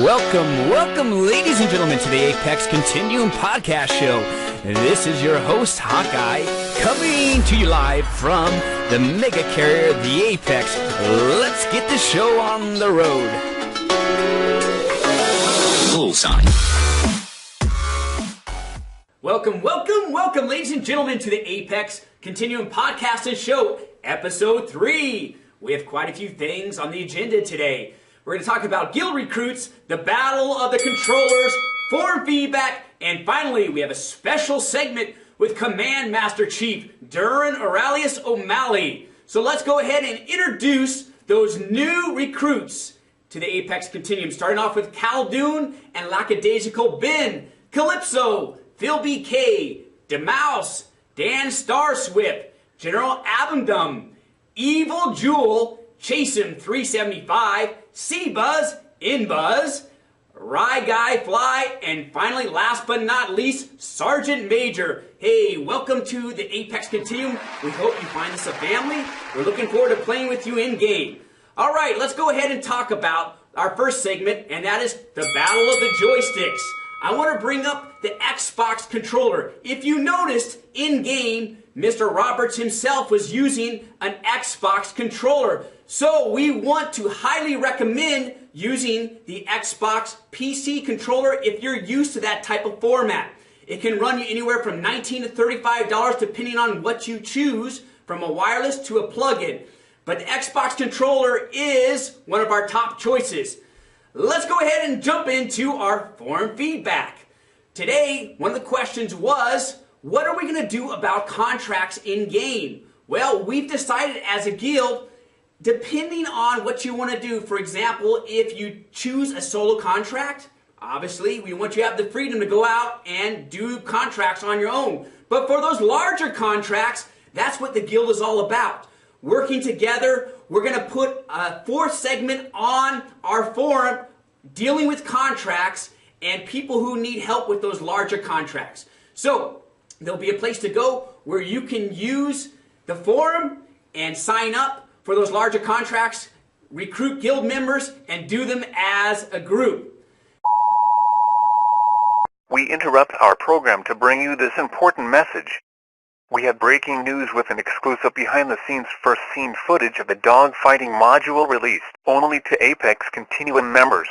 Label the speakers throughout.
Speaker 1: Welcome, ladies and gentlemen, to the Apex Continuum podcast show. This is your host, Hawkeye, coming to you live from the mega carrier, the Apex. Let's get the show on the road. Bullseye. Welcome, ladies and gentlemen, to the Apex Continuum podcast and show, episode 3. We have quite a few things on the agenda today. We're going to talk about guild recruits, the battle of the controllers, forum feedback, and finally, we have a special segment with Command Master Chief Duran Aurelius O'Malley. So let's go ahead and introduce those new recruits to the Apex Continuum, starting off with Khaldun and Lackadaisical Ben, Calypso, Phil BK, Demouse, Dan Starswift, General Abendum, Evil Jewel, Chasen 375, C-Buzz, Inbuzz, Rye Guy Fly, and finally, last but not least, Sergeant Major. Hey, welcome to the Apex Continuum. We hope you find this a family. We're looking forward to playing with you in-game. All right, let's go ahead and talk about our first segment, and that is the Battle of the Joysticks. I want to bring up the Xbox controller. If you noticed, in-game, Mr. Roberts himself was using an Xbox controller. So we want to highly recommend using the Xbox PC controller if you're used to that type of format. It can run you anywhere from $19 to $35 depending on what you choose, from a wireless to a plug-in. But the Xbox controller is one of our top choices. Let's go ahead and jump into our forum feedback. Today, one of the questions was, what are we going to do about contracts in-game? Well, we've decided as a guild, depending on what you want to do, for example, if you choose a solo contract, obviously we want you to have the freedom to go out and do contracts on your own. But for those larger contracts, that's what the guild is all about. Working together, we're going to put a fourth segment on our forum dealing with contracts and people who need help with those larger contracts. So there'll be a place to go where you can use the forum and sign up for those larger contracts, recruit guild members, and do them as a group.
Speaker 2: We interrupt our program to bring you this important message. We have breaking news with an exclusive behind-the-scenes first-scene footage of the dogfighting module released only to Apex Continuum members.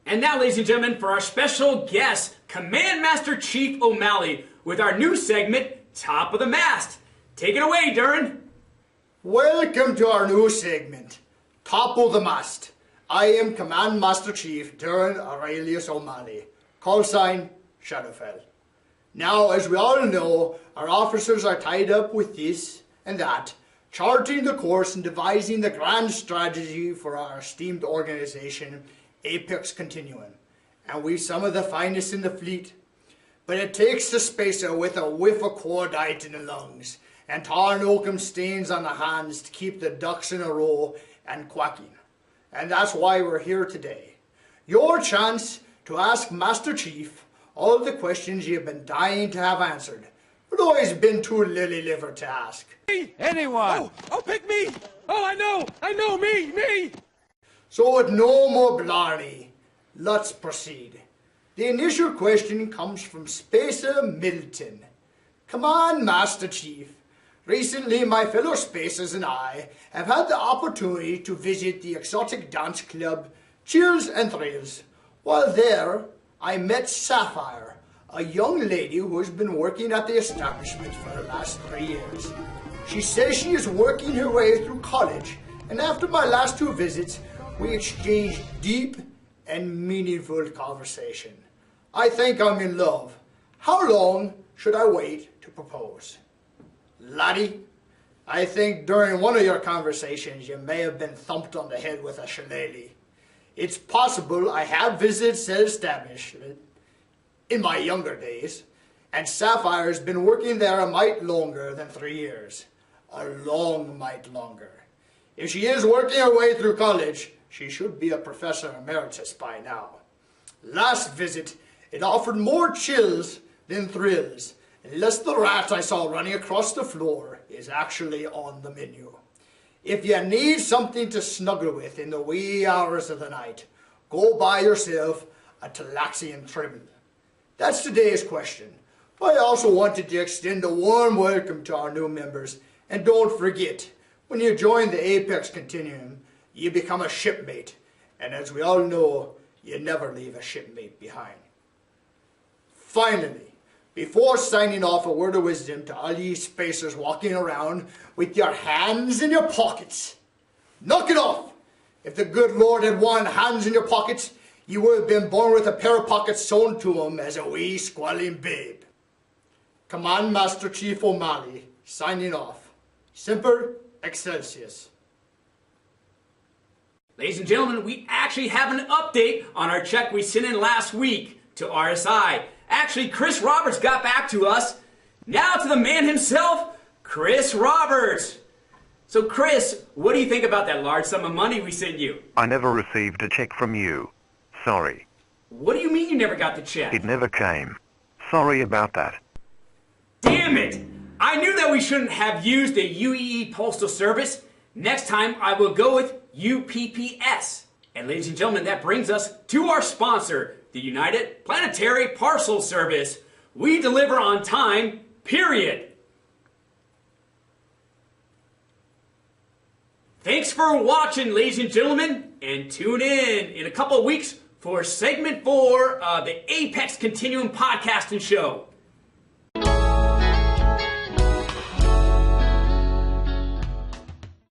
Speaker 1: And now, ladies and gentlemen, for our special guest, Command Master Chief O'Malley, with our new segment, Top of the Mast. Take it away, Duran.
Speaker 3: Welcome to our new segment, Top of the Mast. I am Command Master Chief Duran Aurelius O'Malley, call sign Shadowfell. Now, as we all know, our officers are tied up with this and that, charting the course and devising the grand strategy for our esteemed organization, Apex Continuum, and we've some of the finest in the fleet. But it takes the spacer with a whiff of cordite in the lungs and tar and oakum stains on the hands to keep the ducks in a row and quacking. And that's why we're here today. Your chance to ask Master Chief all of the questions you've been dying to have answered, but always been too lily-livered to ask.
Speaker 4: Anyone! Oh, pick me! Oh, I know, me!
Speaker 3: So with no more blarney, let's proceed. The initial question comes from Spacer Middleton. Come on, Master Chief. Recently, my fellow Spacers and I have had the opportunity to visit the exotic dance club Chills and Thrills. While there, I met Sapphire, a young lady who has been working at the establishment for the last 3 years. She says she is working her way through college, and after my last 2 visits, we exchanged deep and meaningful conversation. I think I'm in love. How long should I wait to propose? Laddie, I think during one of your conversations you may have been thumped on the head with a shillelagh. It's possible I have visited said establishment in my younger days, and Sapphire's been working there a mite longer than 3 years. A long mite longer. If she is working her way through college, she should be a professor emeritus by now. Last visit, it offered more chills than thrills, unless the rat I saw running across the floor is actually on the menu. If you need something to snuggle with in the wee hours of the night, go buy yourself a Talaxian Tribble. That's today's question. I also wanted to extend a warm welcome to our new members. And don't forget, when you join the Apex Continuum, you become a shipmate. And as we all know, you never leave a shipmate behind. Finally, before signing off, a word of wisdom to all ye spacers walking around with your hands in your pockets. Knock it off! If the good Lord had won hands in your pockets, you would have been born with a pair of pockets sewn to him as a wee squalling babe. Command Master Chief O'Malley, signing off. Semper Excelsius.
Speaker 1: Ladies and gentlemen, we actually have an update on our check we sent in last week to RSI. Actually, Chris Roberts got back to us. Now to the man himself, Chris Roberts. So Chris, what do you think about that large sum of money we sent you?
Speaker 2: I never received a check from you. Sorry.
Speaker 1: What do you mean you never got the check?
Speaker 2: It never came. Sorry about that.
Speaker 1: Damn it! I knew that we shouldn't have used the UEE Postal Service. Next time I will go with UPPS. And ladies and gentlemen, that brings us to our sponsor, the United Planetary Parcel Service. We deliver on time, period. Thanks for watching, ladies and gentlemen, and tune in a couple of weeks for segment 4 of the Apex Continuum Podcasting Show.